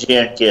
J&K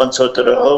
75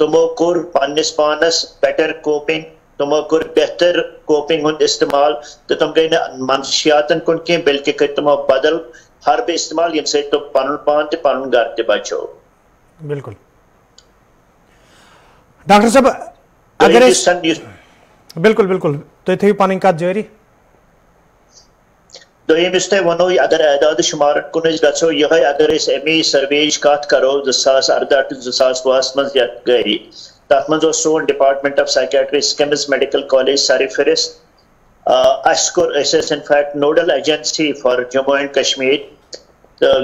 تمو کور پنس پانس better coping تمو کور بہتر کوپنگ ہند استعمال تو تم گئی منشیاتن کن کی بلکہ کر تمو بدل حرب استعمال یم سے تم پن پان تو پن گھر تہ بچو. بالکل ڈاکٹر صاحب اگر بالکل بالکل تھی تھو پن کت جاری. دویم اس تہ ونو اگر اعداد شمار کن گھو یہ اگر اس امی سرویج کت کرو 2018 ٹو 2020 مز یت گئی تر مز سون department of psychiatry SKIMS medical college سر فہرست اس کور in fact nodal agency for Jammu and Kashmir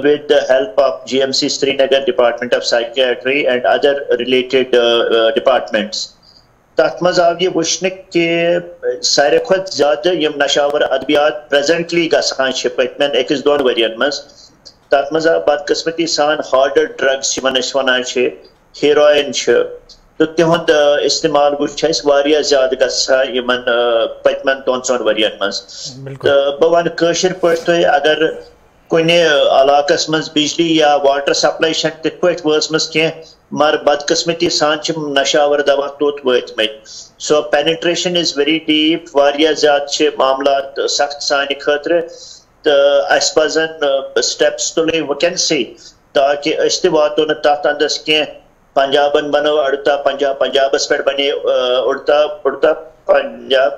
with the help of GMC Srinagar Department of Psychiatry and other related departments. تَتھ منٛز آو یہ وٕچھنہٕ کہِ ساروی کھۄتہٕ زیادٕ یِم نشاور ادوِیات پریزنٹلی گژھان چھِ پٔتمٮ۪ن 1-2 ؤرین منٛز تَتھ منٛز آو بدقٕسمتی سان ہارڈر ڈرگس یِمن أسۍ وَنان چھِ ہیرویِن چھُ تہٕ تِہُنٛد استعمال وٕچھ اَسہِ واریاہ زیادٕ گژھان یِمن پٔتمٮ۪ن 2-4 ؤرین منٛز. تہٕ بہٕ وَنہٕ کٲشِر پٲٹھۍ تۄہہِ اگر کُنہِ علاقس منٛز بجلی یا واٹر سپلاے چھنہٕ تِتھ پٲٹھۍ وٲژمٕژ کینٛہہ مگر بدقٕسمتی سان چھِ نشاور دوا توٚت وٲتمٕتۍ. سو پینیٹریشن از ویری ڈیپ واریاہ زیادٕ چھِ معاملات سخت سانہِ خٲطرٕ تہٕ اَسہِ پزن سٹیپس تُلٕنۍ وٕنکیٚنسٕے تاکہِ أسۍ تہِ واتو نہٕ تتھ انٛدس کینٛہہ پنجابن بنٲو اڑتا پنجاب پنجابس پٮ۪ٹھ بنے اڑتا پنجاب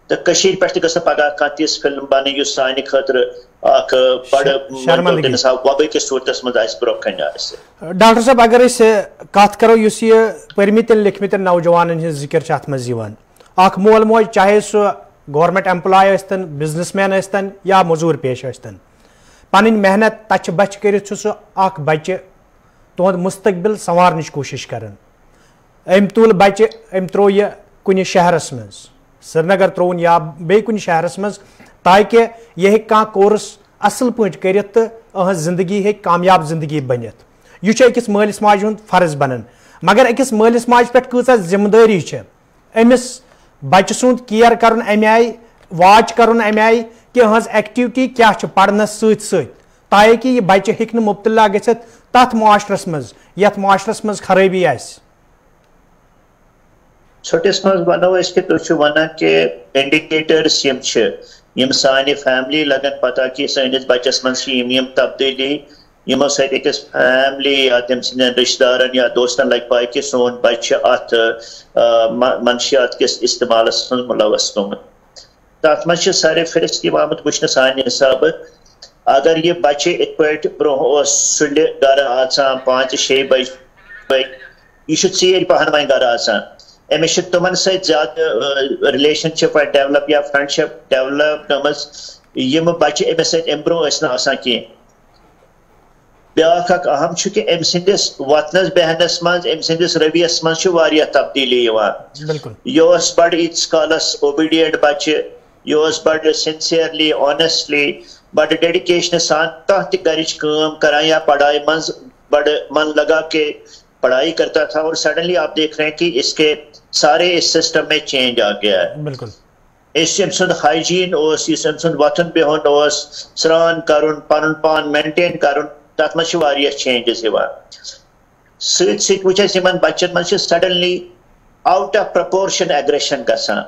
تہٕ کٔشیٖرِ پٮ۪ٹھ تہِ گٔژھ نہٕ پگاہ کانٛہہ تِژھ فلم بنٕنۍ یُس سانہِ خٲطرٕ اکھ بڑٕ تٔمِس وبٲ کِس صوٗرتس منٛز آسہِ برونٛہہ کَنہِ آسہِ. ڈاکٹر صٲب اگر أسۍ کتھ کرو یُس یہِ پٔرمٕتٮ۪ن لیکھمٕتٮ۪ن نوجوانن ہٕنٛز ذِکر چھِ اتھ منٛز یِوان اکھ مول موج چاہے سُہ گورمنٹ ایمپلاے ٲسۍتن بزنس مین ٲسۍتن یا موٚزوٗر پیش ٲسۍتن پنٕنۍ محنت تچہِ بچہِ کٔرِتھ چھُ سُہ اکھ بچہِ تُہُنٛد مستقبل سنوارنٕچ کوٗشش کران. أمۍ تُل بچہِ أمۍ ترٛوو یہِ کُنہِ شہرس منٛز سرینگر ترٛووُن یا بیٚیہِ کُنہِ شہرس منٛز تاکہِ یہِ ہیٚکہِ کانٛہہ کورس اصل پٲٹھۍ کٔرِتھ تہٕ أہٕنٛز زندگی ہیٚکہِ کامیاب زندگی بٔنِتھ. یہِ چھُ أکِس مٲلِس ماجہِ ہُنٛد فرض بنان مگر أکِس مٲلِس ماجہِ پٮ۪ٹھ کۭژاہ ذمہٕ دٲری چھِ أمِس بچہِ سُنٛد کِیر کرُن امہِ آیہِ واچ کرُن امہِ آیہِ کہِ أہٕنٛز ایکٹِوِٹی کیاہ چھِ پرنس سۭتۍ سۭتۍ تاکہِ یہِ بچہِ ہیٚکہِ نہٕ مُبتلا گٔژھِتھ تتھ معاشرس منٛز یتھ معاشرس منٛز خرٲبی آسہِ. ژھوٚٹِس منٛز ونو أسۍ کہِ تُہۍ چھِو ونان کہِ انڈِکیٹرس یِم چھِ یِم سانہِ فیملی لگن پتہ کہِ سٲنِس بچس منٛز چھِ یِم تبدیٖلی یِمو سۭتۍ أکِس فیملی یا تٔمۍ سٕنٛدٮ۪ن رشتہٕ دارن یا دوستن لگہِ پاے کہِ سون بچہِ چھُ اتھ منشیات کِس استعمالس منٛز مُلوث گوٚمُت. تتھ منٛز چھِ سارے فہرست یِوان آمُت وٕچھنہٕ سانہِ حسابہٕ اگر یہِ بچہِ یِتھ پٲٹھۍ برونٛہہ اوس سُلہِ گرٕ آسان 5-6 بجہِ یہِ چھُ ژیٖرۍ پہن وۄنۍ گرٕ آسان أمِس چھِ تِمن سۭتۍ زیادٕ رِلیشن شِپ وۄنۍ ڈیولپ یا فرینڈشِپ ڈیولپ گٔمٕژ یِم بچہِ أمِس سۭتۍ اَمہِ برونٛہہ ٲسۍ نہٕ آسان کینٛہہ. بیاکھ اکھ اہم چھُ کہِ أمۍ سٕنٛدِس وۄتھنس بیہنس منٛز أمۍ سٕنٛدِس رٔویس منٛز چھِ واریاہ تبدیٖلی یِوان. یہِ اوس بڑٕ ییٖتِس کالس اوبیڈینٹ بچہِ یہِ اوس بڑٕ سنسیرلی آنیسٹلی بڑٕ ڈیڈِکیشنہٕ سان کانٛہہ تہِ گرِچ کٲم کران یا پڑھائی منٛز بڑٕ من لگا کے پڑھائی کرتا تھا اور سڈنلی آپ دیکھ رہے ہیں کہ اس کے سارے اس سسٹم میں چینج آ گیا ہے. بالکل اس أمۍ سُنٛد ہائیجیٖن اوس یُس أمۍ سُنٛد وۄتھُن بِہُن اوس سرٛان کرُن پنُن پان مینٹین کرُن تتھ منٛز چھِ واریاہ چینجز یِوان. سۭتۍ سۭتۍ وٕچھ اَسہِ یِمن بچن منٛز چھِ suddenly out of proportion aggression گژھان.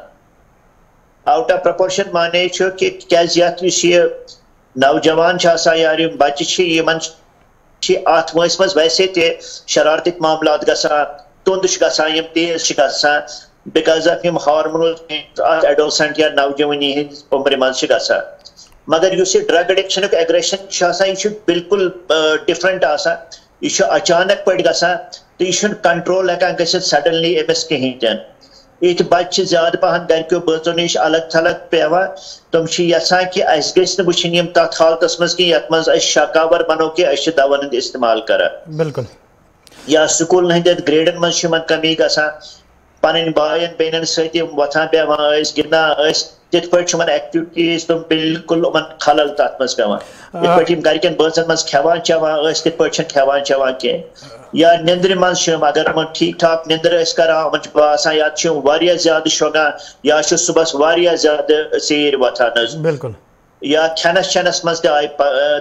آوُٹ آف پرپورشن مانے چھُ کہِ کیازِ یتھ یُس یہِ نوجوان چھِ آسان یا یِم بچہِ چھِ یِمن چھِ اتھ وٲنٛسہِ منٛز ویسے تہِ شرارتٕکۍ معاملات گژھان توٚنٛد چھُ گژھان یِم تیز چھِ گژھان بِکاز آف یِم ہارمونل اتھ ایڈولسنٹ یا نوجوانی ہٕنٛدِ عُمرِ منٛز چھِ گژھان. مگر یُس یہِ ڈرگ ایڈکشنُک ایگریشن چھُ آسان یہِ چھُ بالکل ڈفرنٹ آسان یہِ چھُ اچانک پٲٹھۍ گژھان تہٕ یہِ چھُنہٕ کنٹرول ہٮ۪کان گٔژھِتھ سڈنلی أمِس کِہینۍ تہِ نہٕ. ییٚتہِ بچہِ چھِ زیادٕ پہن گرِکیو بٲژو نِش الگ تھلگ پیوان تِم چھِ یژھان کہِ اَسہِ گژھِ نہٕ وٕچھِنۍ یِم تتھ حالتس منٛز کینٛہہ یتھ منٛز أسۍ شکاور بنو کہِ أسۍ چھِ دون ہُنٛد استعمال کران. بالکل یا سکوٗلن ہٕنٛدٮ۪ن گریڈن منٛز چھِ یِمن کمی گژھان پنٕنۍ باین بیٚنٮ۪ن سۭتۍ یِم وۄتھان بیٚہوان ٲسۍ گِنٛدان ٲسۍ تِتھ پٲٹھۍ چھِ یِمن ایکٹِوِٹیٖز تِم بالکل یِمن خلل تتھ منٛز پیوان. یِتھ پٲٹھۍ یِم گرِکٮ۪ن بٲژن منٛز کھٮ۪وان چٮ۪وان ٲسۍ تِتھ پٲٹھۍ چھِنہٕ کھٮ۪وان چٮ۪وان کینٛہہ. یا نِندرِ منٛز چھِ یِم اگر یِمن ٹھیٖک ٹھاک نِندٕر ٲسۍ کران یِمن چھُ باسان یا چھِ یِم واریاہ زیادٕ شۄنٛگان یا چھُ صُبحس واریاہ زیادٕ ژیٖرۍ وۄتھان حظ. بالکل یا کھینس چینس مز آئی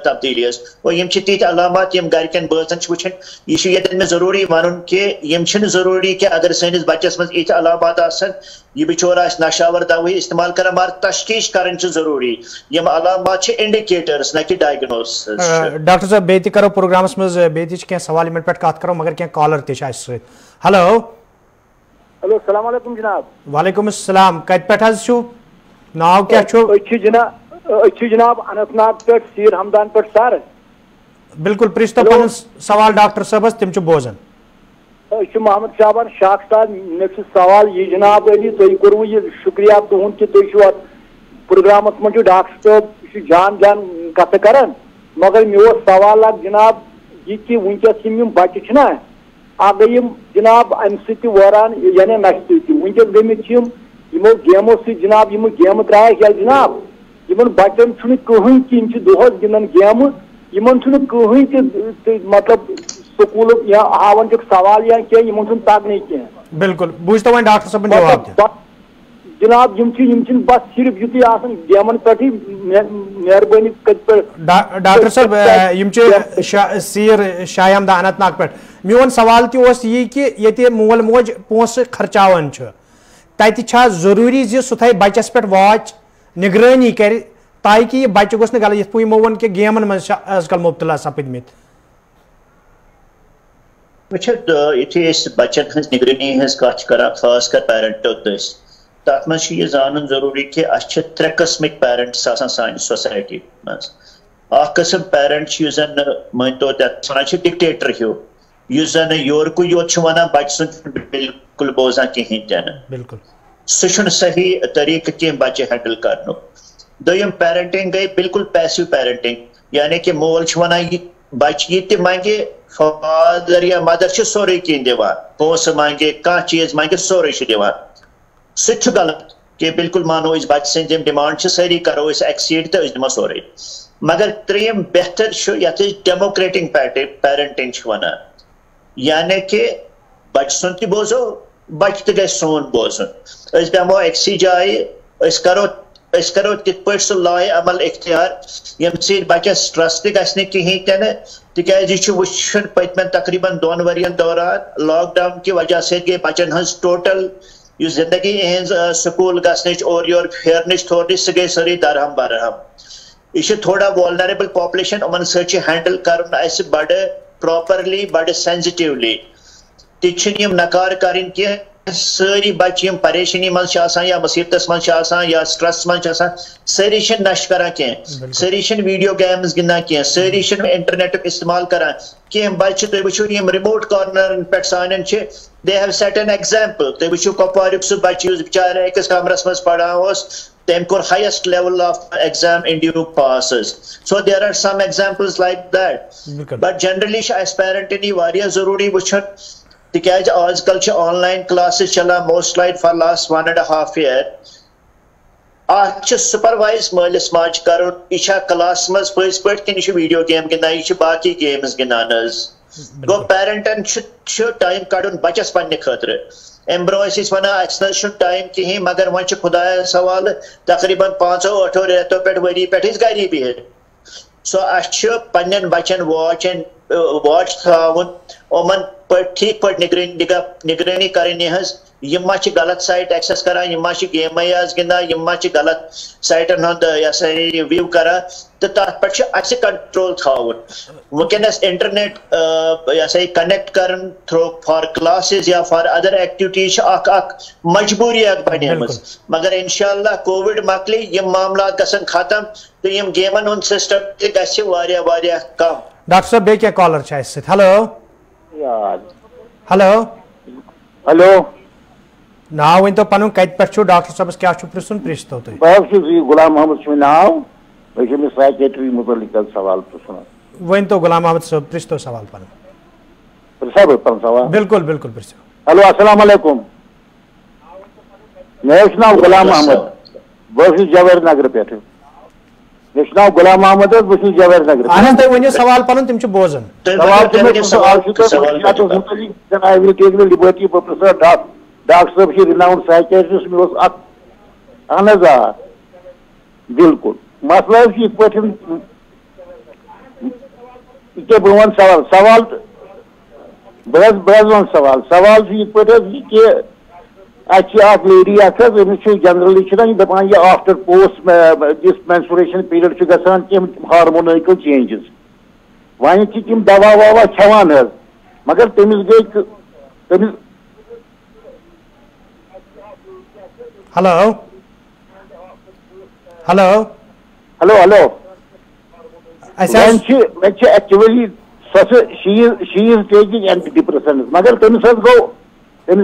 تبدیلی اور یم تیت علامات یم گرکن بٲژن وچھن یہ یتن میں ضروری ون کہ یم ضروری کہ اگر سنس بچس مز یہ علامات آسن یہ بچور نشاور دوائی استعمال کران مگر تشخیص کرن ضروری یم علامات انڈیکیٹرس نہ کہ ڈائگنوسس. ڈاکٹر صاحب بیٚیہِ تہِ کرو پروگرامس مز بیٚیہِ تہِ چھِ کینٛہہ سوال یمن پٮ۪ٹھ کتھ کرو مگر کینٛہہ کالر تہِ چھِ اسہِ سۭتۍ. ہیلو ہیلو السلام علیکم جناب. وعلیکم السلام. کتہِ پٮ۪ٹھ حظ چھُو ناو کیٛاہ چھُ؟ جناب اننت ناگ پٮ۪ٹھ سیٖر ہمدان پٮ۪ٹھ سر. بالکل پرٛژھتو پنُن سوال ڈاکٹر صٲبس تِم چھِ بوزان. محمد شابان شاخ صاحب مے سوال یہ جناب علی تھی کورو یہ شکریہ تہد کہ تھی ات پروگرامس من ڈاکٹر صاحب جان جان کت کران مگر مے سوال اک جناب یہ کہ ونکس بچہ نا اک گئی جناب ام سان یعنی نشہ ونکس گمت یمو گیمو سی جناب یم گیمہ ترائے جناب یمن بچن کہین کہ دہس گندان گیمہ یمن کہین تہ مطلب سکول یا ہاون سوال یا کی تگنے کی. بالکل بوجھتو وۄنۍ ڈاکٹر صٲبن جواب جناب یم بس صرف یُتُے آسان گیمن پٮ۪ٹھٕے مہربٲنی ڈاکٹر صٲب یم سیٖر شاہ ہمدان اننت ناگ پٮ۪ٹھ میون سوال تہِ اوس یی کہ ییٚتہِ مول موج پونٛسہٕ خرچاوان چھُ تتہِ چھا ضروٗری زِ سُہ تھایہِ بچس پٮ۪ٹھ واچ نگرٲنی کرِ تاکہ یہ بچہ گوٚژھ نہٕ غلط یِتھ پٲٹھۍ یِمو ووٚن کہ گیمن منٛز چھِ آز کل مبتلا سپدمٕتۍ. یُتھُے أسۍ بچن ہٕنٛز نگرٲنی ہٕنٛز کتھ چھِ کران خاص کر پیرنٹو دٔسۍ تتھ منٛز چھُ یہِ زانُن ضروٗری کہ اسہِ چھِ 3 قٕسمٕکۍ پیرنٹس آسان سانہِ سوسایٹی منٛز. اکھ قٕسم پیرنٹ چھُ یُس زن مٲنتو تتھ ونان چھِ ڈکٹیٹر ہیوٗ یُس زن یورکُے یوت چھُ ونان بچہ سُنٛد بالکل بوزان کِہینۍ تہِ نہٕ. بالکل سُہ چھُنہٕ صحیح طریقہٕ کینٛہہ بچہ ہینڈل کرنُک. دوٚیِم پیرنٹنگ گٔے بالکل پیسو پیرنٹنگ یعنی کہ مول چھُ ونان یہِ بچہ یہ تہِ منگہِ فادر یا مدر چھِ سورُے کینٛہہ دِوان پونٛسہٕ منگہِ کانٛہہ چیٖز منگہِ سورُے چھِ دِوان. سُہ تہِ چھُ غلط کہ بالکل مانو أسۍ بچہ سٕنٛدۍ یِم ڈِمانڈ چھِ سٲری کرو أسۍ ایکسیٖڈ تہٕ أسۍ دِمو سورُے. مگر ترٛیٚیِم بہتر چھُ یتھ أسۍ ڈیموکریٹِک پیرنٹنگ چھِ ونان یعنی کہ بچہ سُنٛد تہِ بوزو بچہ تہِ گژھِ سون بوزُن. أسۍ بیٚہمو أکسٕے جایہِ أسۍ کرو تِتھ پٲٹھۍ سُہ لاے عمل اختیار ییٚمہِ سۭتۍ بچس سٹرس تہِ گژھِ نہٕ کِہینۍ تہِ نہٕ تِکیازِ یہِ چھُ وٕچھُن پٔتمٮ۪ن تقریٖباً 2 ؤرین دوران لاک ڈاوُن کہِ وجہ سۭتۍ گٔے بچن ہٕنٛز ٹوٹل یُس زندگی یِہٕنٛز سکوٗل گژھنٕچ اورٕ یورٕ پھیرنٕچ تھورنٕچ سُہ گٔے سٲرٕے درہم برہم. یہ چھِ تھوڑا والنریبل پاپولیشن یِمن سۭتۍ چھِ ہینڈل کرُن اسہِ بڑٕ پراپرلی بڑٕ سینزٹیولی تہِ چھِنہٕ یِم نکار کرٕنۍ کینٛہہ. سٲری بچہ یم پریشانی منٛز آسان یا مصیبتس منٛز آسان یا سٹرس منٛز آسان سٲری چھِنہٕ نشہٕ کران کینٛہہ سٲری چھِنہٕ ویڈیو گیمز گِنٛدان کینٛہہ سٲری چھِنہٕ انٹرنیٹُک استعمال کران کینٛہہ بچہ تُہۍ وٕچھِو یم رِموٹ کارنرن پٮ۪ٹھ سانٮ۪ن چھِ they have set an example. تُہۍ وٕچھِو کۄپواریُک سُہ بچہ یُس بِچارٕ أکِس کمرس منٛز پران اوس تٔمۍ کوٚر ہایسٹ لیول آف ایگزام انڈیہُک پاس حظ. So there are some examples like that but generally چھِ اسہِ پیرنٹن یہِ واریاہ ضروٗری وٕچھُن تِکیازِ آز کل چھِ on line classes challan most light for last 1.5 year. اتھ چھِ سپروائز مٲلِس ماجہِ کرُن یہِ چھا کلاس منٛز پٔزۍ پٲٹھۍ کِنہٕ یہِ چھُ ویڈیو گیم گِنٛدان یہِ چھُ باقٕے گیمز گِنٛدان حظ. گوٚو پیرنٹن چھُ ٹایم کڑُن بچس پننہِ خٲطرٕ. امہِ برونٛہہ ٲسۍ أسۍ ونان اسہِ نہ چھُنہٕ ٹایم کِہینۍ مگر وۄنۍ چھُ خۄدایس حوالہٕ تقریٖباً 5-8 رٮ۪تو پٮ۪ٹھ ؤری پٮ۪ٹھ أسۍ گری بِہِتھ. سو اسہِ چھُ پننٮ۪ن بچن واچ تھاوُن یِمن ٹھیٖک پٲٹھۍ نگرٲنی کرٕنۍ حظ یم ما چھِ غلط سایٹ ایکسس کران یم ما چھِ گیمے حظ گِنٛدان یم ما چھِ غلط سایٹن ہُنٛد یہ سا یہِ وِو کران تہٕ تتھ پٮ۪ٹھ چھُ اسہِ کنٹرول تھاوُن. وٕنکیٚنس انٹرنیٹ یہ سا یہِ کنیکٹ کرن تھرو فار کلاسز یا فار ادر ایکٹیوٹیز چھِ اکھ مجبوٗری اکھ بنیمٕژ مگر انشاءاللہ کووِڈ مۄکلہِ یم معاملات گژھن ختم تہٕ یم گیمن ہُنٛد سسٹم تہِ گژھِ واریاہ کم. ڈاکٹر صٲب بیٚیہِ کیٚنٛہہ کالر چھِ اسہِ سۭتۍ. ہیلو ہیلو ہیلو ناو ؤنۍتو پنُن کتہِ پٮ۪ٹھ چھُو ڈاکٹر صٲبس کیٛاہ چھُ پرٛژھُن پرٛژھتو تُہۍ. بہٕ حظ چھُس غلام محمد چھُ ناو مےٚ چھُ أمِس سایکیٹری مُتعلق حظ سوال پرٛژھُن. ؤنۍتو غلام محمد صٲب پرٛژھتو سوال پنُن. پرٛژھا بہٕ پنُن سوال. بالکل بالکل پرٛژھِو. ہیلو السلام علیکم مےٚ حظ چھُ ناو غلام محمد بہٕ حظ چھُس جواری نگرٕ پٮ۪ٹھٕ. مےٚ چھُ ناو غلام محمد حظ بہٕ چھُس جواری نگرٕ. اہن حظ تُہۍ ؤنِو سوال پنُن تِم چھِ بوزان. لِبٲرٹی بہٕ پرٛژھا ڈاکٹر صٲب چھِ رِناوُنڈ سایکیٹرسٹ مےٚ اوس اکھ اہن حظ آ بالکل مسئلہ یہ پہ بہ ون سوال بہت ون سوال یہ پہ کہ اچھا لیڈی جنرلی یہ دپان یہ آفٹر پوسٹ دس مینسٹریشن پیریڈ گژھان تم ہارمونیکل چینجز ون تم دوا ووا کھیوان حظ مگر تمس گئی تمس hello hello hello hello actually she is taking antidepressants مگر تمس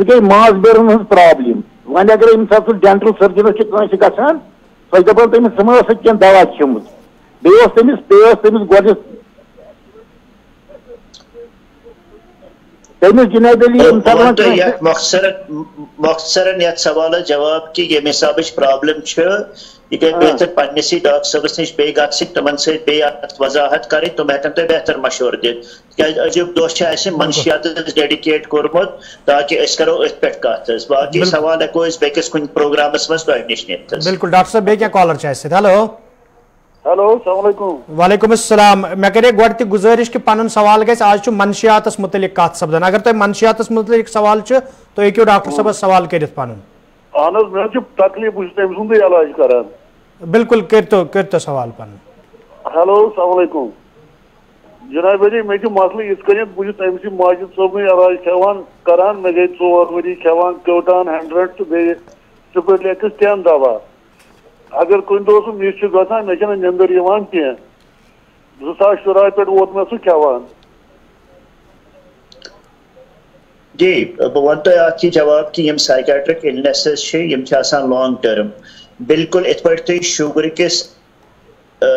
گئی ماس بیرن ہز پرابلم ون اگر امس ڈینٹل سرجنس گژھان سو دپان تمس ثم کی دوا کھیمت بیس تمس گۄڈٕ جنید علی مختصراً یتھ سوالس جواب کہ یم حساب پرابلم یہ گئی بہتر پنسی ڈاکٹر صبس نش بیٚیہِ گژھٕنۍ تمن سۭتۍ بیٚیہِ وضاحت کرٕنۍ تم ہیٚکن تۄہہِ بہتر مشورٕ دِتھ تِکیازِ أزیُک دۄہ چھُ اَسہِ منشیاتس ڈیڈِکیٹ کوٚرمُت تاکہِ أسۍ کرو أتھۍ پٮ۪ٹھ کتھ حظ باقٕے سوال ہیٚکو أسۍ بیٚکِس کُنہِ پروگرامس منٛز تۄہہِ نِش نِتھ حظ. بالکل ڈاکٹر صاحب بیٚیہِ کیٚنٛہہ کالر چھِ اَسہِ سۭتۍ. ہیلو ہیلو السلام علیکم. وعلیکم السلام. مےٚ کرے گۄڈٕ تہِ گُزٲرِش کہِ پنُن سوال گژھِ آز چھُ منشیاتس متعلق کتھ سپدان اگر تۄہہِ منشیاتس متعلق سوال چھُ تُہۍ ہیٚکِو ڈاکٹر صٲبس سوال کٔرِتھ پنُن. اہن حظ مےٚ چھُ تکلیف بہٕ چھُس تٔمۍ سُنٛدٕے علاج کران. بالکل کٔرۍتو سوال پنُن. ہیلو السلام علیکم. جناب علی مےٚ چھُ مسلہٕ یِتھ کٔنٮ۪تھ بہٕ چھُس أمۍ سٕے ماجد صٲبنٕے علاج کھٮ۪وان کران مےٚ گٔے 4 ؤری کھٮ۪وان کیوٹان 100 تہٕ بیٚیہِ سپرلیکس 10 دوا اگر کُنہِ دۄہ سُہ مِس چھُ گژھان مےٚ چھنہٕ نیندٕر یِوان کینٛہہ 2017 پٮ۪ٹھ ووت مےٚ سُہ کھٮ۪وان. جی بہٕ ونہٕ تۄہہِ اتھ یہِ جواب کہِ یِم سایکیٹرک اِلنیسز چھِ یِم چھِ آسان لانگ ٹٔرم بالکل اتھ پٲٹھۍ تُہۍ شُگر کِس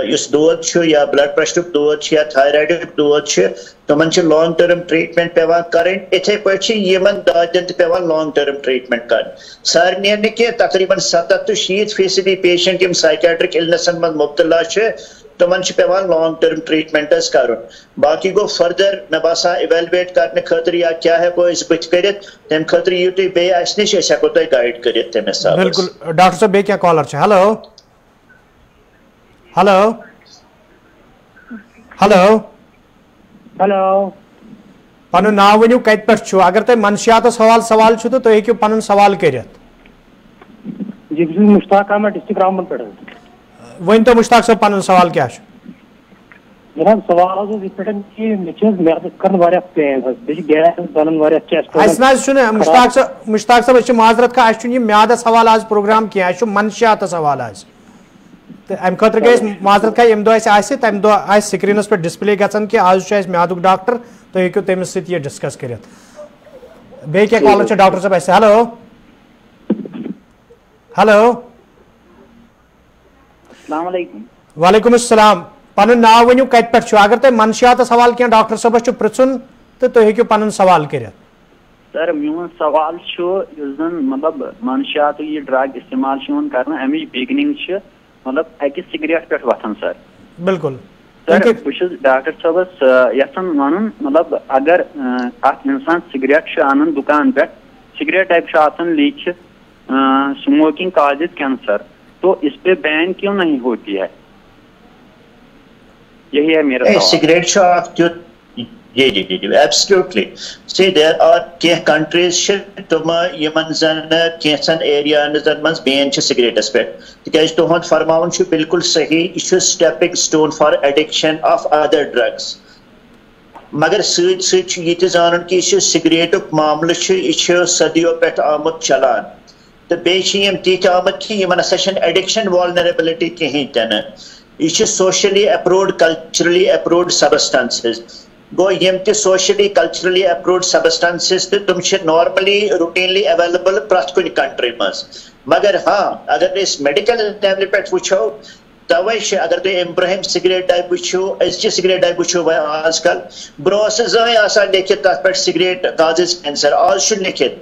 یُس دود چھُ یا بلڈ پریشرُک دود چھُ یا تھایرایڈُک دود چھُ تِمن چھِ لانگ ٹٔرم ٹریٹمنٹ پیوان کرٕنۍ اِتھے پٲٹھۍ چھِ یِمن دادٮ۪ن تہِ پیوان لانگ ٹٔرم ٹریٹمنٹ کرٕنۍ سارنٕے نہٕ کینٛہہ تقریباً 70 to 60% پیشنٹ یِم سایکیٹرک اِلنیسن منٛز مبتلا چھِ تمن چھِ پیوان لانگ ٹٔرم ٹریٹمنٹ حظ کرُن باقی گوٚو فردر مےٚ باسان ایویلویٹ کرنہٕ خٲطرٕ یا کیاہ ہیٚکو أسۍ بٕتھِ کٔرِتھ تمہِ خٲطرٕ یِیِو تُہۍ بیٚیہِ اسہِ نِش أسۍ ہیٚکو تۄہہِ گایڈ کٔرِتھ تمہِ حسابہٕ. بالکل ڈاکٹر صٲب بیٚیہِ کیٚنٛہہ کالر چھِ. ہیلو ہیلو ہیلو ہیلو پنُن ناو ؤنِو کتہِ پٮ۪ٹھ چھُو اگر تۄہہِ منشیاتس حوالہٕ سوال چھُ تہٕ تُہۍ ہیٚکِو پنُن سوال کٔرِتھ. جی بہٕ چھُس مشتاق احمد ڈسٹرک رامبن پٮ۪ٹھ حظ. ؤنۍتو مشتاق صٲب پنُن سوال کیٛاہ چھُ. جناب سوال حظ اوس یِتھ پٲٹھۍ کہِ مےٚ چھِ حظ میادس کران واریاہ پین حظ بیٚیہِ چھِ گیس بنان واریاہ چیسٹ. اَسہِ نہ حظ چھُنہٕ مشتاق صٲب أسۍ چھِ معذرت خواہ اَسہِ چھُنہٕ یہِ میادس حوالہٕ آز پروگرام کینٛہہ اَسہِ چھُ منشیاتس حوالہٕ آز تہٕ اَمہِ خٲطرٕ گٔے أسۍ معذرت خواہ ییٚمہِ دۄہ اَسہِ آسہِ تَمہِ دۄہ آسہِ سکریٖنس پٮ۪ٹھ ڈسپلے گژھان کہِ آز چھُ اَسہِ میادُک ڈاکٹر تُہۍ ہیٚکِو تٔمِس سۭتۍ یہِ ڈسکس کٔرِتھ. بیٚیہِ کیٚنٛہہ کالر چھِ ڈاکٹر صٲب اَسہِ. ہیلو ہیلو السلام علیکم. وعلیکم السلام. پنُن ناو ؤنِو کتہِ پٮ۪ٹھ چھُو اگر تۄہہِ منشیاتس حوالہٕ کینٛہہ ڈاکٹر صٲبس چھُ پرژھُن تہٕ تُہۍ ہیٚکِو پنُن سوال کٔرِتھ. سر میون سوال چھُ یُس زن مطلب منشیاتُک یہِ ڈرگ استعمال چھُ یِوان کرنہٕ امِچ بِگنِنگ چھِ مطلب اکہِ سِگریٹ پٮ۪ٹھ وتھان سر. بالکل سر بہٕ چھُس ڈاکٹر صٲبس یژھان ونُن مطلب اگر اکھ انسان سِگریٹ چھُ انان دُکان پٮ۪ٹھ سِگریٹ ٹایپ چھُ آسان لیٖکھِتھ اسموکنگ کازز کینسر تو اس پہ بین کیوں نہیں ہوتی ہے یہی ہے میرا سوال. سگریٹ چھُ اکھ تیُتھ جی جی جی جی ایبسلیوٹلی سی دیر آر کینٛہہ کنٹریز چھِ تِم یِمن زن کینٛژن ایریازن منٛز بین چھِ سگریٹس پٮ۪ٹھ تِکیازِ تُہُنٛد فرماوُن چھُ بالکل صحیح یہِ چھُ stepping stone for addiction of other drugs مگر سۭتۍ سۭتۍ چھُ یہِ تہِ زانُن کہِ یہِ چھُ سگریٹُک معاملہٕ چھُ یہِ چھُ صدیو پٮ۪ٹھ آمُت چلان تہٕ بیٚیہِ چھِ یِم تِتھۍ آمٕتۍ کہِ یِمن ہسا چھنہٕ ایڈکشن والنریبلٹی کِہینۍ تہِ نہٕ یہ چھِ سوشلی اپروڈ کلچرلی اپروڈ سبسٹنسز گوٚو یِم تہِ سوشلی کلچرلی اپروڈ سبسٹنسز تہٕ تِم چھِ نارملی روٹینلی ایویلیبل پرٛٮ۪تھ کُنہِ کنٹری منٛز مگر ہاں اگر أسۍ میڈیکل لیولہِ پٮ۪ٹھ وٕچھو توے چھِ اگر تُہۍ ابراہیم سگریٹ ٹایپ وٕچھِو أزچہِ سگریٹ ٹایپ وٕچھِو وۄنۍ آز کل برونٛہہ ٲس نہٕ زٕہٕنۍ آسان لیکھِتھ تتھ پٮ۪ٹھ سگریٹ کازز کینسر آز چھُ لیکھِتھ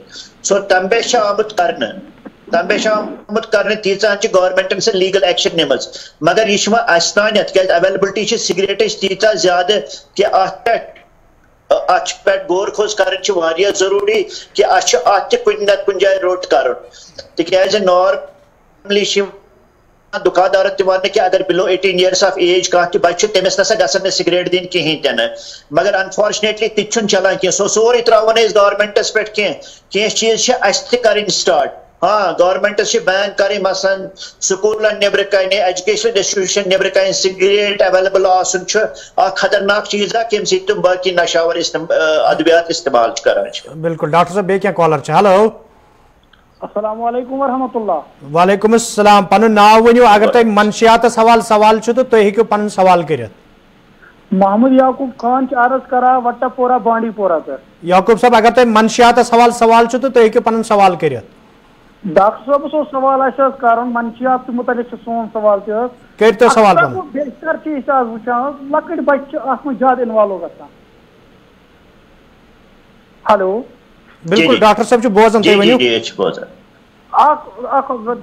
سو تمہِ پٮ۪ٹھ چھُ آمُت کرنہٕ تیٖژاہ چھِ گورمنٹن سۄ لیٖگل ایکشن نِمٕژ مگر یہِ چھُ وۄنۍ اَسہِ تانٮ۪تھ کیازِ ایویلیبلٹی چھِ سگریٹٕچ تیٖژاہ زیادٕ کہِ اتھ پٮ۪ٹھ غور خوض کرٕنۍ چھِ واریاہ ضروٗری کہِ اَسہِ چھُ اتھ تہِ کُنہِ نتہٕ کُنہِ جایہِ روٚٹ کرُن تِکیازِ نارملی چھِ دکاندار ون کہ اگر بلو 18 years آف ایج کھانا تہ بچہ تمس نسا گھن سگریٹ دن کہین تہ مگر انفارچونیٹلی تہ چلان کی سو سوری تراون گورمنٹس پہ کی چیز اس تہ کریں سٹارٹ ہاں گورمنٹس بین کریں مثلاً سکولن نبر کن ایجوکیشن انسٹیٹیوشن نبر کن سگریٹ اویلیبل آسن خطرناک چیز کم سی تم باقی نشاور ادویات استعمال کران بالکل ڈاکٹر صاحب بیٚیہِ کینٛہہ کالر چھِ ہیلو السلام علیکم ورحمۃ اللہ وعلیکم السلام پنُن ناو ؤنِو اگر تۄہہِ منشیاتس حوالہٕ سوال چھُ تہٕ تُہۍ ہیٚکِو پنُن سوال کٔرِتھ محمد یعقوب خان عرض کرا وٹا پورہ بانڈی پورہ پہ یعقوب صاحب اگر تۄہہِ منشیاتس حوالہٕ سوال چھُ تہٕ تُہۍ ہیٚکِو پنُن سوال کٔرِتھ ڈاکٹر صاحب اس سوال کرن منشیات متعلق سون سوال کٔرۍتو سوال بیشتر چیز وچان لکٹ بچہ ات من زیادہ انوالو گژھان ہلو بالکل ڈاکٹر صاحب چھُ بوزان تُہۍ ؤنِو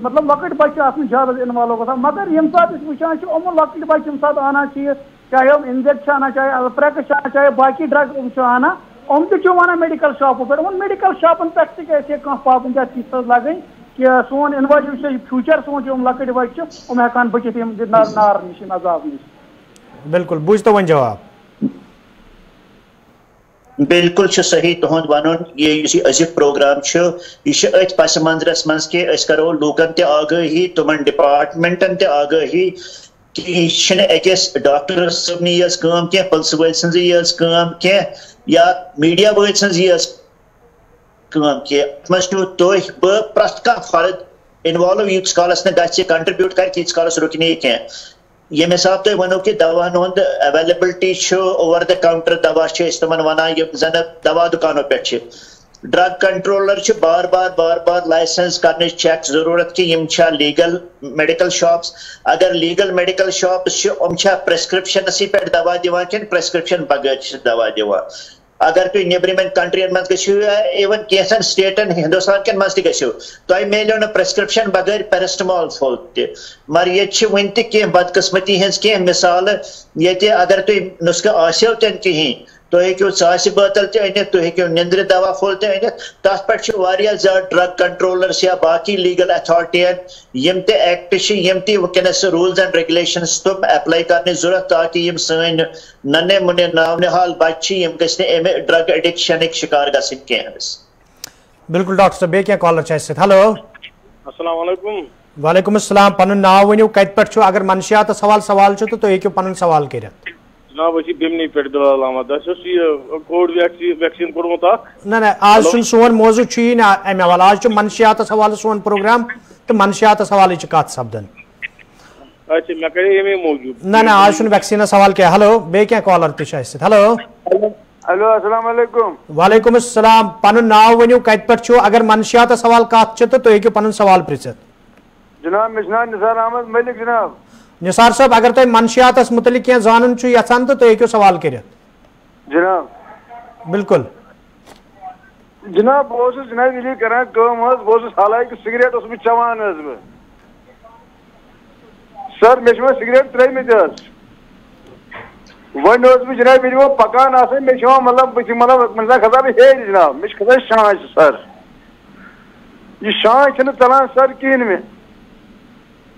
مطلب لکٹ بچہ ات من زیادہ انوالو گژھان مگر یم سات وچان یِم لکٹ بچہ یم سات آنا چاہے ہم انجیکٹ آنا چاہے الپریکس آنا چاہے باقی ڈرگ آنا تہ ونان میڈیکل شاپوں پہ میڈیکل شاپن پہ تھی پابندی چیز لگن کہ سون انویسٹ فیوچر سون لکٹ بچہ ہیکان بچت نار نش عذاب نش بالکل بوزتو وۄنۍ جواب بالکل صحیح تہد ون یہ ازیک پروگرام یہ ات پس منظرس من کہ کرو لوکن تہ آگاہی تمن ڈپارٹمنٹن تہ آگاہی کہ یہ اکس ڈاکٹر صبنی یز کام کی پلس ول سن یز کام کی یا میڈیا ول سن یز کام کی مز تھی پریت کھانا فرد انوالو یوتس کالس نا کنٹربیوٹ کر تیس کالس رک کی یم حساب تھی ونو کہ دواہن ہند اویلیبلٹی اوور دا کاؤنٹر دوا تمن ونان زن دوا دکانوں پہ ڈرگ کنٹرولر بار بار لائسنس کرنے چیک ضرورت کہ یم چھا لیگل میڈیکل شاپس اگر لیگل میڈیکل شاپس چھا پرسکرپشن پہ دوا دیوان کن پرسکرپشن بغیر دوا دیوان اگر تھی نیبرمن کنٹرین مز گھو ایون کینسن سٹیٹن ہندوستان کن مز تھی تہ ملو نا پرسکرپشن بغیر پیرسٹمال فل تہ مگر یہ ون تہ کی بدقسمتی ہز کی مثال یہ اگر تھی نسخہ آسو تین کہین تھی ہیٚکِو ژاسہِ بٲتل تہِ أنِتھ تُہۍ ہیٚکِو نِندرِ دوا پھوٚل تہِ أنِتھ تتھ پٮ۪ٹھ چھِ واریاہ زیادٕ ڈرگ کنٹرولرس یا باقی لیگل ایتھارٹین یم تہِ ایکٹ چھِ یم تہِ وٕنکیٚنس روٗلز اینڈ ریگولیشنز تِم ایپلاے کرنٕچ ضروٗرت تاکہِ یم سٲنۍ ننہِ مُنہِ ناونِحال بچہِ چھِ یم گژھِ نہٕ امہِ ڈرگ ایڈکشنٕکۍ شکار گژھٕنۍ کینٛہہ بالکل ڈاکٹر صٲب بیٚیہِ کینٛہہ کالر چھِ اَسہِ سۭتۍ ہیلو السلام علیکم وعلیکم السلام پنُن ناو ؤنِو کتہِ پٮ۪ٹھ چھُ اگر منشیاتس سوال چھُ تہٕ تُہۍ ہیٚکِو پنُن سوال کٔرِتھ جناب بمنی پہ بلال احمد کووڈ ویکسین کورمت نہ آج چھُنہٕ سون موضوع چھُیی نہٕ امہِ حوالہٕ آج چھُ منشیاتس حوالہٕ سون پروگرام تہٕ منشیاتس حوالٕچ کتھ سپدان اچھا مےٚ کرے امی موٗجوٗب نہ آج چھُنہٕ ویکسیٖنس سوال کینٛہہ ہیلو بیٚیہِ کینٛہہ کالر تہِ چھِ اَسہِ سۭتۍ ہیلو ہیلو السلام علیکم وعلیکم السلام پنُن ناو ؤنِو کتہِ پٮ۪ٹھ چھُو اگر منشیاتس سوال کتھ چھِ تہٕ تُہۍ ہیٚکِو پنُن سوال پرٛژھِتھ جناب مےٚ چھُ ناو نثار احمد ملک جناب نثار صٲب اگر تۄہہِ منشیاتس متعلق کینٛہہ زانُن چھُ یژھان تہٕ تُہۍ ہیٚکِو سوال کٔرِتھ جناب بالکل جناب بہٕ اوسُس جناب ییٚلہِ کران کٲم حظ بہٕ اوسُس حالانکہِ سِگریٹ اوسُس بہٕ چٮ۪وان حظ بہٕ سر مےٚ چھِ وۄنۍ سِگریٹ ترٛٲیمٕتۍ حظ وۄنۍ اوسُس بہٕ جناب ییٚلہِ وۄنۍ پکان آسان مےٚ چھِ یِوان مطلب بہٕ چھِ مطلب کُنہِ ساتہٕ کھسان بہٕ ہیٚرِ جناب مےٚ چھِ کھسان شانٛش سر یہ شانٛش چھنہٕ ژلان سر کِہیٖنۍ مےٚ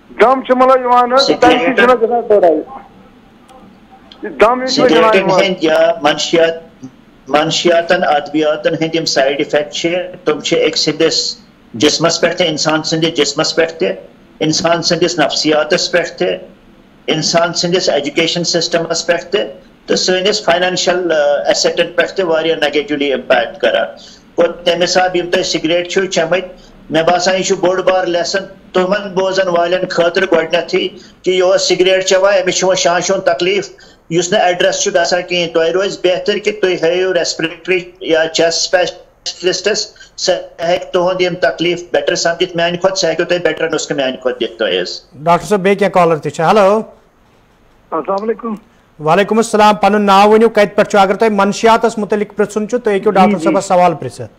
دم چھُ مطلب یِوان حظ سگریٹن ہند یا منشیاتن ادویاتن ہند یم سائڈ افیکٹ تم ایک سندس جسمس پہ انسان سندس جسمس پہ انسان سندس نفسیاتس پہ انسان سندس ایجوکیشن سسٹمس پہ تو سنس فائنانشل ایسٹن پہ نیگیٹولی امپیکٹ کران تمہ حساب یم تھی سگریٹ چھو چمت مے باسان یہ بوڑ بار لیسن تمن بوزن والن خاطر گۄڈنیتھٕے کہ یہ سگریٹ چوان امس شانشہِ ہُنٛد تکلیف اس ایڈریس گژھان کہین تۄہہِ روزِ بہتر کہ تُہۍ ہٲیِو ریسپریٹری یا چیسٹ سپیشلسٹس سہ ہیٚکہِ تُہُنٛد یم تکلیف بیٹر سمجھِتھ میانہِ کھۄتہٕ سہ ہیٚکِو تۄہہِ بیٹر نسخہٕ میانہِ کھۄتہٕ دِتھ تۄہہِ حظ ڈاکٹر صٲب بیٚیہِ کینٛہہ کالر تہِ چھِ ہیلو السلام علیکم وعلیکم السلام پنُن ناو ؤنِو کتہِ پٮ۪ٹھ چھُ اگر تۄہہِ منشیاتس متعلق پرژھُن چھُ تُہۍ ہیٚکِو ڈاکٹر صٲبس سوال پرژھِتھ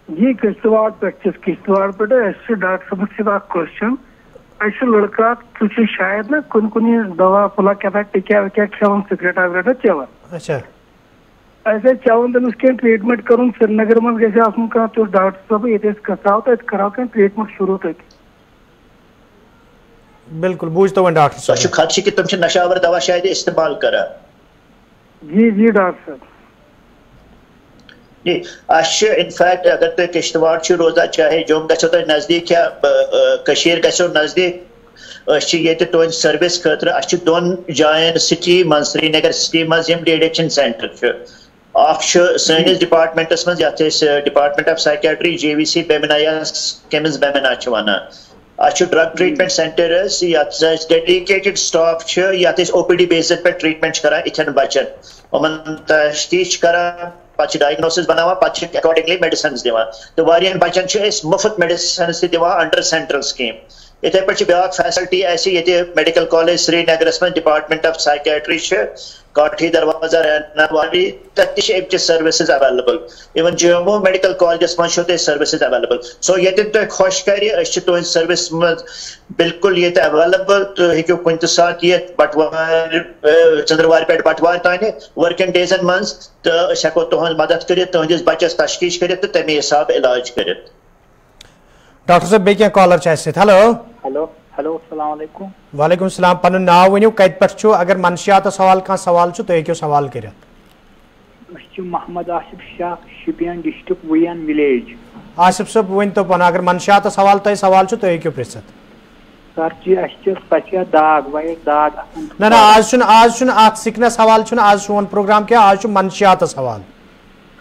جی کشتواڑ پہ کشتواڑ پہ ڈاکٹر صاحب سے اخ کوسچن اچھا لڑکہ تھی شاید نا کن کن دوا پھلا کیا ٹکیا وکیا کھیون سگریٹا وگریٹا چیون اچھا ایسے چیون تمس کی ٹریٹمنٹ کرن سری نگر من گھس آسن کھانا تیس ڈاکٹر صاحب یہ گھاو تو کرو کی ٹریٹمنٹ شروع تک بالکل بوجھ تو ڈاکٹر صاحب سو خدشہ کہ تم نشاور دوا شاید استعمال کران. جی جی ڈاکٹر صاحب جی انفیکٹ اگر تھی کشتواڑ روزان چاہے جوم گھو تہ نزدیک یا گھو نزدیک یہ تہذ سروس خاطر اچھے دون جائن سٹی من سری نگر سٹی من D addiction centre since departments من ڈپارٹمنٹ آف سائکیٹری JVC بیمنا یا کیمز بیمنا ونان اچھے ڈرگ ٹریٹمنٹ سینٹرز یت ڈیڈیکیٹڈ سٹاف یت OPD بیسز پہ ٹریٹمنٹ کران اتھن بچن ان تشخیص کران پتہ ڈائگنوسس بنانا پتہ اکارڈنگلی میڈیسنز دِوان تو واریاہن بچن مفت میڈیسنز تہ دِوان انڈر سینٹرل سکیم. اتھے پہ بیاکھ فیسلٹی اَسہِ ییٚتہِ میڈیکل کالج سری نگرس من ڈپارٹمنٹ آف سائکیٹری کاٹھی دروازہ رہنواری تتہِ چھِ امچہِ services available. Even Jammu medical colleges من چھو تۄہہِ سروسز اویلیبل. سو ییٚتٮ۪ن تۄہہِ خۄش کرِ أسۍ چھِ تُہنٛدِ سروس منٛز بالکل ییٚتہِ اویلیبل. تُہۍ ہیٚکِو کُنہِ تہِ ساتہٕ یِتھ بٹوارِ ژٔنٛدٕروارِ پٮ۪ٹھ بٹوارِ تانۍ ورکنگ ڈیزن منٛز تہٕ أسۍ ہٮ۪کو تُہنٛد مدد کٔرِتھ تُہنٛدِس بچس تشخیص کٔرِتھ تہٕ تَمے حساب علاج کٔرِتھ. ڈاکٹر صاحب بیٚیہِ کینٛہہ کالر چھِ اَسہِ سۭتۍ. ہیلو ہیلو السلام علیکم. وعلیکم السلام. پنُن ناو ؤنِو کتہِ پٮ۪ٹھ چھُ اگر منشیاتس حوالہٕ کانٛہہ سوال چھُ تُہۍ ہیٚکِو سوال کٔرِتھ. أسۍ چھِ محمد آصف شاہ شُپین ڈسٹرکٹ وُین وِلیج. آصف صٲب ؤنۍتو پنُن اگر منشیاتس حوالہٕ تۄہہِ سوال چھُ تُہۍ ہیٚکِو پرٛژھِتھ. سر جی اَسہِ چھِ پچہِ داغ وایٹ داغ آسان. نہ آز چھُنہٕ اتھ سِکنس حوالہٕ چھُنہٕ آز سون پروگرام کینٛہہ آز چھُ منشیاتس حوالہٕ.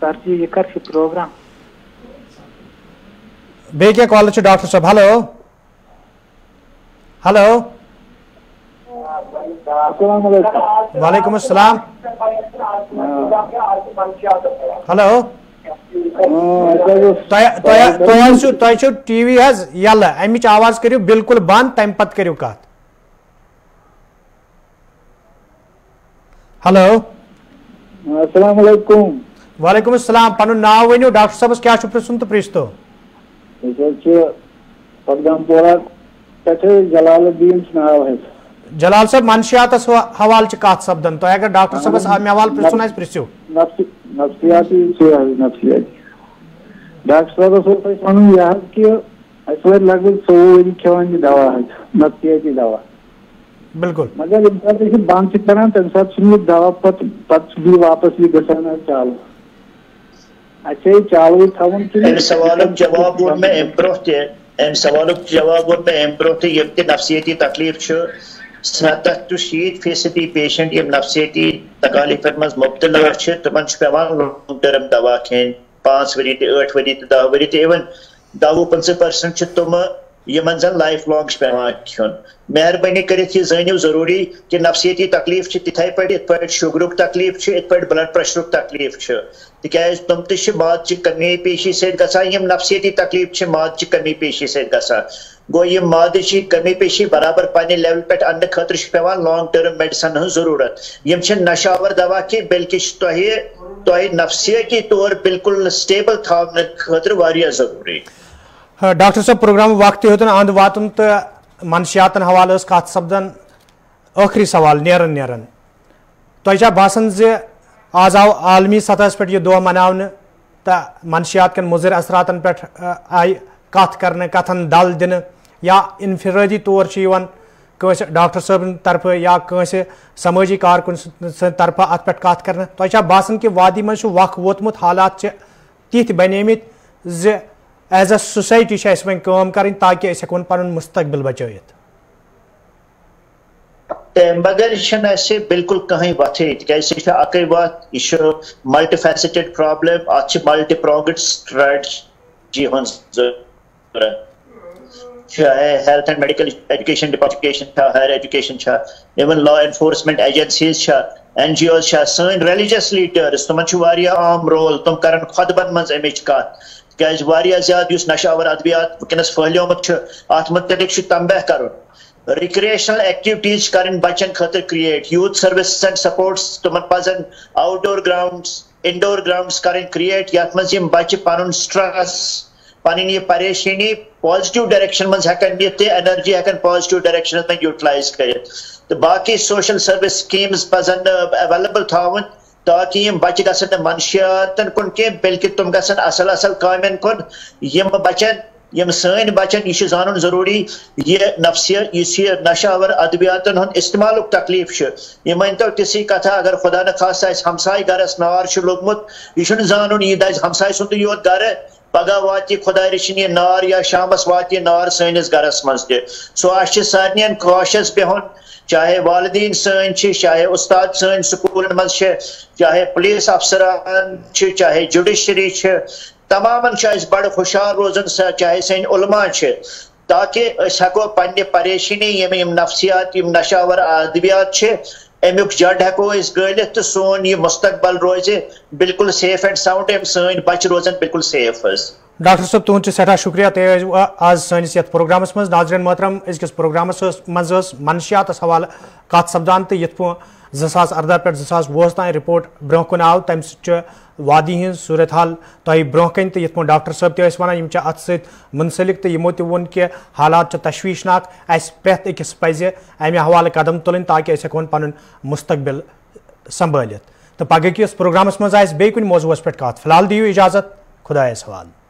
سر جی یہِ کر چھُ پروگرام. بیٚیہِ کینٛہہ کالر چھِ ڈاکٹر صٲب. ہیلو ہیلو السلام علیکم. وعلیکم السلام. ہیلو تۄہہِ چھُو ٹی وی حظ یلہٕ امِچ آواز کٔرِو بالکل بنٛد تمہِ پتہٕ کٔرِو کتھ. ہیلو السلام علیکم. وعلیکم السلام. پنُن ناو ؤنِو ڈاکٹر صٲبس کیٛاہ چھُ پرٛژھُن تہٕ پرٛژھتو. أسۍ حظ چھِ پگام پورہ پٮ۪ٹھٕ جلال الدیٖن ناو حظ. جلال صٲب منشیاتس حوالہٕ چھِ کتھ سپدان تۄہہِ اگر ڈاکٹر صٲبس امہِ حوالہٕ پرٛژھُن آسہِ پرٛژھِو. نفسیاتی چھِ حظ نفسیاتی. ڈاکٹر صٲبس اوس اَسہِ وَنُن یہِ حظ کہِ اَسہِ وٲتۍ لگ بگ 4 ؤری کھٮ۪وان یہِ دوا حظ نفسیاتی دوا. بالکل مگر ییٚمہِ ساتہٕ أسۍ یہِ بنٛد چھِ کران تَمہِ ساتہٕ چھُنہٕ یہِ دوا پتہٕ چھُ بیٚیہِ واپس یہِ گژھان حظ چالوٗ. اَسہِ چھا یہِ چالوٗ تھاوُن امہِ سوالُک جواب ووٚن مےٚ امہِ برٛونٛہہ تہِ امہِ سوالُک جواب ووٚن مےٚ امہِ برٛونٛہہ تہِ یِم تہِ نفسیٲتی تکلیٖف چھُ 70 to 70% پیشنٹ یِم نفسیٲتی تکالیٖفن منٛز مُبتلا چھِ تِمن چھُ پیوان لانگ ٹٔرم دوا کھیٚنۍ 5 ؤری تہِ 8 ؤری تہِ 10 ؤری تہِ. اِوٕن 10-15% چھِ تِمہٕ یِمن زن لایف لانگ چھُ پیوان کھیوٚن. مہربٲنی کٔرِتھ یہِ زٲنِو ضروٗری کہِ نفسیٲتی تکلیٖف چھِ تِتھے پٲٹھۍ یِتھ پٲٹھۍ شُگرُک تکلیٖف چھُ یِتھ پٲٹھۍ بلڈ پریشرُک تکلیٖف چھُ. تِکیازِ تِم تہِ چھِ مادچہِ کمی پیشی سۭتۍ گژھان یِم نفسیٲتی تکلیٖف چھِ مادچہِ کمی پیشی سۭتۍ گژھان. گوٚو یِم مادٕچی کمی پیشی برابر پننہِ لیولہِ پٮ۪ٹھ اننہٕ خٲطرٕ چھِ پیوان لانگ ٹٔرم میڈِسن ہٕنٛز ضروٗرت. یِم چھِنہٕ نشاور دوا کینٛہہ بلکہِ چھِ تۄہہِ نفسیٲتی طور بالکل سٹیبل تھاونہٕ خٲطرٕ واریاہ ضروٗری. ڈاکٹر صٲب پروگرام وقتٕے ہیوٚتُن انٛد واتُن تہٕ منشیاتن حوالہٕ ٲس کتھ سپدان. ٲخری سوال نیران تۄہہِ چھا باسان زِ آز آو عالمی سطحس پٮ۪ٹھ یہِ دۄہ مناونہٕ تہٕ منشیات کٮ۪ن مُضِر اثراتن پٮ۪ٹھ آیہِ کتھ کرنہٕ کتھن ڈل دِنہٕ یا انفرٲدی طور چھِ یِوان کٲنٛسہِ ڈاکٹر صٲبن طرفہٕ یا کٲنٛسہِ سمٲجی کارکُن سٕنٛدِ طرفہٕ اتھ پٮ۪ٹھ کتھ کرنہٕ. تۄہہِ چھا باسان کہِ وادی منٛز چھُ وق ووتمُت حالات چھِ تِتھۍ بنیمٕتۍ زِ ایز اے سوسایٹی چھِ اَسہِ وۄنۍ کٲم کَرٕنۍ تاکہِ أسۍ ہٮ۪کون پنُن مستقبل بچٲیِتھ. تمہِ بغٲر چھنہٕ اَسہِ بالکل کٕہٕنۍ وتھٕے تِکیازِ سُہ چھِ اکٕے وتھ یہِ چھُ ملٹی فیسٹڈ پرابلم اتھ چھِ ملٹی پروگڈ سٹریٹجی ہٕنٛز ضروٗرت. چاہے health and medical education department چھا ہایر ایجوکیشن چھا ایون لا انفورسمنٹ ایجنسیز چھا NGOز چھا سٲنۍ ریلِجس لیڈٲرٕس تِمن چھُ واریاہ عام رول تِم کرن خۄطبن منٛز امِچ کتھ. تِکیازِ واریاہ زیادٕ یُس نشاور ادوِیات ؤنکیٚنس پھہلیومُت چھُ اتھ متعلق چھُ تنبیہ کرُن. ریکریشنل ایکٹیوٹیز چھِ کرٕنۍ بچن خٲطرٕ create. Youth services and sports تِمن پزن آوُٹ ڈور گراؤنڈس انڈور گراؤنڈس کرٕنۍ کریٹ یتھ منٛز یِم بچہِ پنُن سٹرس پنٕنۍ یہِ پریشٲنی پازٹِو ڈایریکشن منٛز ہٮ۪کن نِتھ تہٕ اینرجی ہٮ۪کن پازٹِو ڈایریکشنس منٛز یوٗٹلایز کٔرِتھ. تہٕ باقٕے سوشل سٔروِس سکیٖمز پزن ایویلیبل تھاوٕنۍ تاکہِ یِم بچہِ گژھن نہٕ منشیاتن کُن کینٛہہ بلکہِ تِم گژھن اصل کامٮ۪ن کُن. یِم بچن یم سن بچن یہ زانن ضروری یہ نفسیت یہ نشاور ادویاتن ہند استعمال تکلیف یہ مانتو تسی کتھا اگر خدا نخواستہ ہمسائے گرس نار لوگمت یہ زانن یہ دز ہمسائے سند یوت گر پگہ وات خدا رچن یہ نار یا شامس وات نار سنس گرس مز تہ سو اس سارن کوشش بہن چاہے والدین سن چاہے استاد سن سکول مز چاہے پولیس افسران چاہے جوڈیشری تمام بڑ خوشحال روزن چاہے سن علماء تاکہ ہیکو پنہ پریشانی یم نفسیات یم نشاور ادویات امیک جڑ ہیکو گلت تو سون یہ مستقبل روز بالکل سیف اینڈ ساؤنڈ سن بچہ روزن بالکل سیف ڈاکٹر صاحب تہد سٹھا شکریہ تہ آز سنس یت پروگرامس مز ناظرین محترم ازکس پروگرامس مز منشیات حوالہ کت سپدان تو یت پہ 2018 پہ 2020 تین رپورٹ برہ کن آو تمہ سہ وادی ہز صورت حال تہ برہ کن تو یت پہ ڈاکٹر صاحب تہ ونان ات ست منسلک تو یمو تہ ون کہ حالات تشویشناک اس پرت اکس پزِ امہ حوالہ قدم تلن تاکہ اس ہیکون پنن مستقبل سنبھالت تو پگہ کس پروگرامس مز آس بیٚیہِ کُنہِ موضوعس پٮ۪ٹھ کتھ فی الحال دیو اجازت خدایس حوالہ.